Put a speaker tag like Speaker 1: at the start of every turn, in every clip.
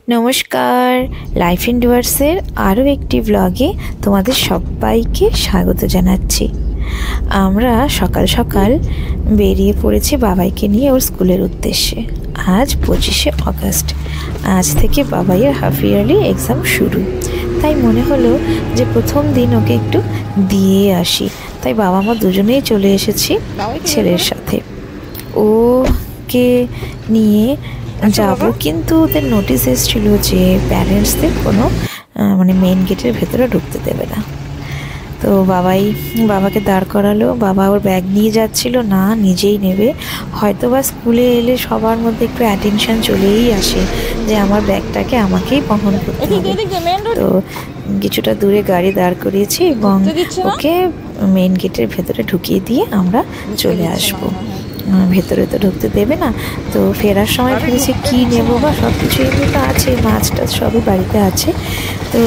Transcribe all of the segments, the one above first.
Speaker 1: নমস্কার, লাইফ ইন্ডুয়ার্সের আরও একটি ব্লগে তোমাদের সবাইকে স্বাগত জানাচ্ছি। আমরা সকাল সকাল বেরিয়ে পড়েছি বাবাইকে নিয়ে ওর স্কুলের উদ্দেশ্যে। আজ 25শে আগস্ট, আজ থেকে বাবাইয়ের হাফ ইয়ারলি এক্সাম শুরু। তাই মনে হলো যে প্রথম দিন ওকে একটু দিয়ে আসি, তাই বাবা মা দুজনেই চলে এসেছি ছেলের সাথে। ওকে নিয়ে যাব, কিন্তু ওদের নোটিশ এসেছিল যে প্যারেন্টসদের কোনো মেন গেটের ভেতরে ঢুকতে দেবে না। তো বাবাকে দাঁড় করালো। বাবা ওর ব্যাগ নিয়ে যাচ্ছিল, না নিজেই নেবে। হয়তো বা স্কুলে এলে সবার মধ্যে একটু অ্যাটেনশন চলেই আসে যে আমার ব্যাগটাকে আমাকেই বহন করতে হবে। তো কিছুটা দূরে গাড়ি দাঁড় করিয়েছি এবং ওকে মেন গেটের ভেতরে ঢুকিয়ে দিয়ে আমরা চলে আসবো। ভেতরে তো ঢুকতে দেবে না। তো ফেরার সময় ভেবেছি কী নেবো, বা সব কিছু এমনি তো আছে, মাছ টাছ সবই বাড়িতে আছে। তো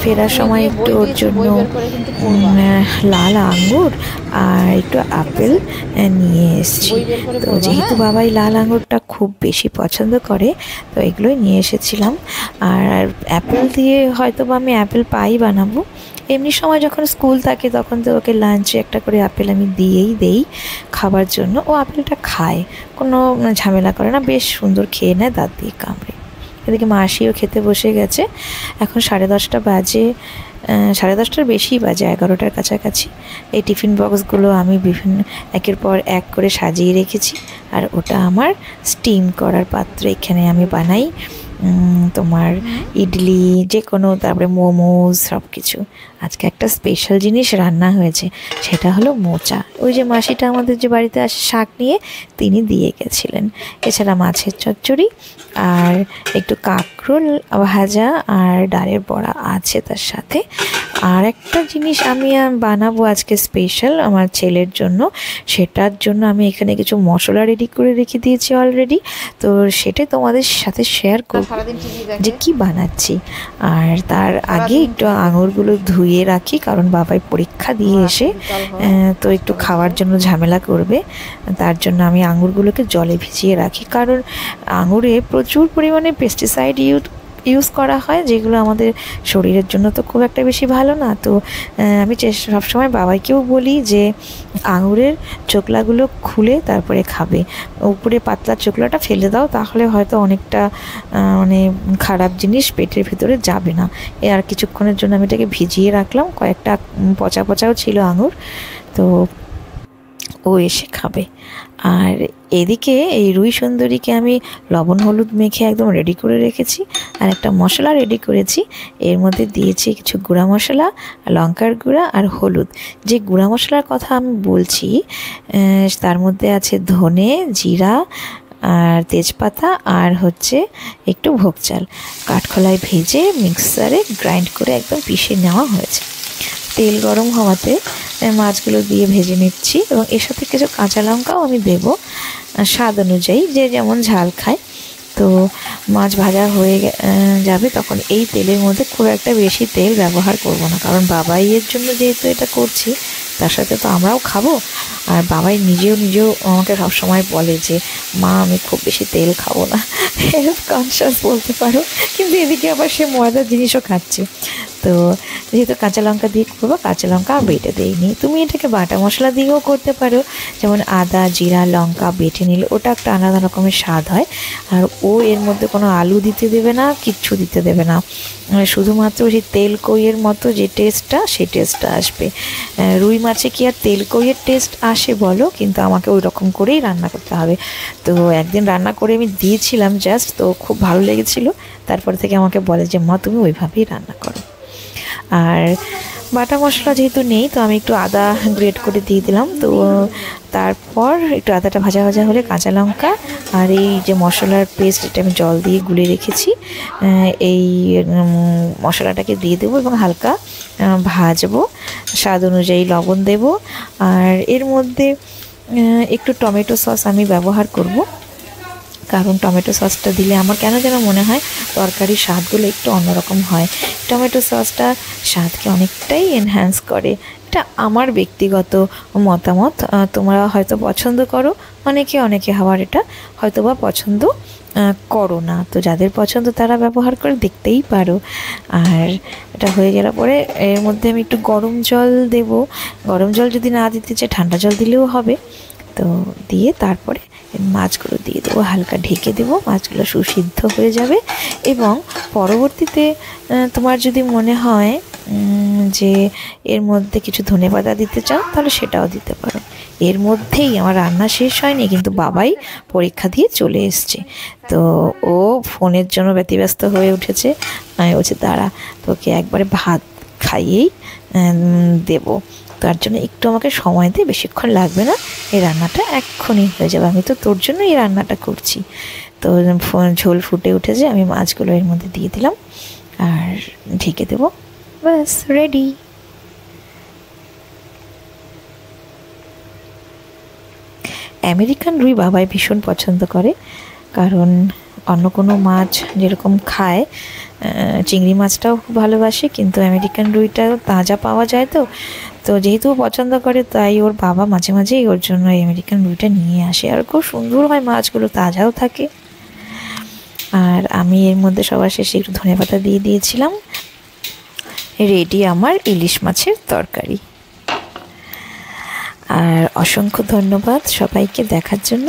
Speaker 1: ফেরার সময় একটু ওর জন্য লাল আঙ্গুর আর একটু আপেল নিয়ে এসেছি। তো যেহেতু বাবাই লাল আঙ্গুরটা খুব বেশি পছন্দ করে, তো এগুলোই নিয়ে এসেছিলাম। আর অ্যাপেল দিয়ে হয়তো বা আমি অ্যাপেল পাই বানাবো। এমনি সময় যখন স্কুল থাকে তখন তো ওকে লাঞ্চে একটা করে আপেল আমি দিয়েই দেই খাবার জন্য। ও আপেলটা খায়, কোনো ঝামেলা করে না, বেশ সুন্দর খেয়ে নেয় দাঁত দিয়ে কামড়ে। এদিকে মাসিও খেতে বসে গেছে। এখন 10:30 বাজে, 10:30টার বেশি বাজে, 11টার কাছাকাছি। এই টিফিন বক্সগুলো আমি বিভিন্ন একের পর এক করে সাজিয়ে রেখেছি। আর ওটা আমার স্টিম করার পাত্র, এখানে আমি বানাই তোমার ইডলি যে কোনো, তারপরে মোমোজ সব কিছু। আজকে একটা স্পেশাল জিনিস রান্না হয়েছে, সেটা হলো মোচা। ওই যে মাসিটা আমাদের যে বাড়িতে আসে শাক নিয়ে, তিনি দিয়ে গেছিলেন। এছাড়া মাছের চচ্চড়ি আর একটু কাঁকরোল ভাজা আর ডালের বড়া আছে তার সাথে। আর একটা জিনিস আমি বানাবো আজকে স্পেশাল আমার ছেলের জন্য, সেটার জন্য আমি এখানে কিছু মশলা রেডি করে রেখে দিয়েছি অলরেডি। তো সেটাই তোমাদের সাথে শেয়ার করব যে কি বানাচ্ছি। আর তার আগে একটু আঙুরগুলো ধুয়ে রাখি, কারণ বাবাই পরীক্ষা দিয়ে এসে তো একটু খাওয়ার জন্য ঝামেলা করবে। তার জন্য আমি আঙুরগুলোকে জলে ভিজিয়ে রাখি, কারণ আঙুরে প্রচুর পরিমাণে পেস্টিসাইড ইউজ করা হয়, যেগুলো আমাদের শরীরের জন্য তো খুব একটা বেশি ভালো না। তো আমি সবসময় বাবাইকেও বলি যে আঙুরের চোকলাগুলো খুলে তারপরে খাবে, উপরে পাতলা চোকলাটা ফেলে দাও, তাহলে হয়তো অনেকটা খারাপ জিনিস পেটের ভিতরে যাবে না। আর কিছুক্ষণের জন্য আমি এটাকে ভিজিয়ে রাখলাম, কয়েকটা পচা পচাও ছিল আঙুর, তো ও এসে খাবে। আর এদিকে এই রুই সুন্দরীকে আমি লবণ হলুদ মেখে একদম রেডি করে রেখেছি। আর একটা মশলা রেডি করেছি, এর মধ্যে দিয়েছি কিছু গুঁড়া মশলা, লঙ্কার গুঁড়া আর হলুদ। যে গুঁড়া মশলার কথা আমি বলছি তার মধ্যে আছে ধনে, জিরা আর তেজপাতা, আর হচ্ছে একটু ভোগ চাল। কাঠখোলায় ভেজে মিক্সারে গ্রাইন্ড করে একদম পিষে নেওয়া হয়েছে। তেল গরম হওয়াতে মাছগুলো দিয়ে ভেজে নিচ্ছি, এবং এর সাথে কিছু কাঁচা লঙ্কাও আমি দেবো স্বাদ অনুযায়ী, যে যেমন ঝাল খায়। তো মাছ ভাজা হয়ে যাবে তখন এই তেলের মধ্যে খুব একটা বেশি তেল ব্যবহার করব না, কারণ বাবাইয়ের জন্য যেহেতু এটা করছি, তার সাথে তো আমরাও খাবো। আর বাবাই নিজেও আমাকে সবসময় বলে যে মা আমি খুব বেশি তেল খাবো না, হেলথ কনসিয়াস বলতে পারো। কিন্তু এদিকে আবার সে ময়দার জিনিসও খাচ্ছে। তো যেহেতু কাঁচা লঙ্কা দিয়ে করবো, কাঁচা লঙ্কা বেটে দিইনি। তুমি এটাকে বাটা মশলা দিয়েও করতে পারো, যেমন আদা জিরা লঙ্কা বেটে নিলে ওটা একটা আলাদা রকমের স্বাদ হয়। আর ও এর মধ্যে কোনো আলু দিতে দেবে না, কিচ্ছু দিতে দেবে না, শুধুমাত্র সেই তেল কইয়ের মতো যে টেস্টটা, সেই টেস্টটা আসবে। রুই মাছে কি আর তেল কইয়ের টেস্ট আসে বলো? কিন্তু আমাকে ওই রকম করেই রান্না করতে হবে। তো একদিন রান্না করে আমি দিয়েছিলাম জাস্ট, তো খুব ভালো লেগেছিলো। তারপর থেকে আমাকে বলে যে মা তুমি ওইভাবেই রান্না করো। আর বাটা মশলা যেহেতু নেই, তো আমি একটু আদা গ্রেট করে দিয়ে দিলাম। তো তারপর একটু আদাটা ভাজা ভাজা হলে কাঁচা লঙ্কা আর এই যে মশলার পেস্ট, এটা আমি জল দিয়ে গুলে রেখেছি, এই মশলাটাকে দিয়ে দেবো এবং হালকা ভাজবো। স্বাদ অনুযায়ী লবণ দেব। আর এর মধ্যে একটু টমেটো সস আমি ব্যবহার করব, কারণ টমেটো সসটা দিলে আমার কেন যেন মনে হয় তরকারির স্বাদগুলো একটু অন্যরকম হয়। টমেটো সসটা স্বাদকে অনেকটাই এনহ্যান্স করে, এটা আমার ব্যক্তিগত মতামত। তোমরা হয়তো পছন্দ করো, অনেকে আবার এটা হয়তো বা পছন্দ করো না। তো যাদের পছন্দ তারা ব্যবহার করে দেখতেই পারো। আর এটা হয়ে গেলে পরে এর মধ্যে আমি একটু গরম জল দেব। গরম জল যদি না দিতে চাই ঠান্ডা জল দিলেও হবে। তো দিয়ে তারপরে মাছগুলো দিয়ে দেবো, হালকা ঢেকে দেবো, মাছগুলো সুসিদ্ধ হয়ে যাবে। এবং পরবর্তীতে তোমার যদি মনে হয় যে এর মধ্যে কিছু ধনেপাতা দিতে চাও তাহলে সেটাও দিতে পারো। এর মধ্যেই আমার রান্না শেষ হয়নি, কিন্তু বাবাই পরীক্ষা দিয়ে চলে এসছে। তো ও ফোনের জন্য ব্যতিব্যস্ত হয়ে উঠেছে। আমি বলছি দাঁড়া, তোকে একবারে ভাত খাইয়েই দেবো, তার জন্য একটু আমাকে সময় দে, বেশিক্ষণ লাগবে না, এই রান্নাটা এক্ষুনি হয়ে যাবে, আমি তো তোর জন্য এই রান্নাটা করছি। তো ঝোল ফুটে উঠেছে, আমি মাছগুলো এর মধ্যে দিয়ে দিলাম আর ঢেকে দেবো, ব্যাস রেডি। আমেরিকান রুই বাবাই ভীষণ পছন্দ করে, কারণ অন্য কোনো মাছ যেরকম খায়, চিংড়ি মাছটাও খুব ভালোবাসে, কিন্তু আমেরিকান রুইটা তাজা পাওয়া যায়। তো তো যেহেতু পছন্দ করে তাই ওর বাবা মাঝে মাঝেই ওর জন্য আমেরিকান রুইটা নিয়ে আসে, আর খুব সুন্দর হয় মাছগুলো, তাজাও থাকে। আর আমি এর মধ্যে সবার শেষে একটু ধনেপাতা দিয়ে দিয়েছিলাম। রেডি আমার ইলিশ মাছের তরকারি। আর অসংখ্য ধন্যবাদ সবাইকে দেখার জন্য।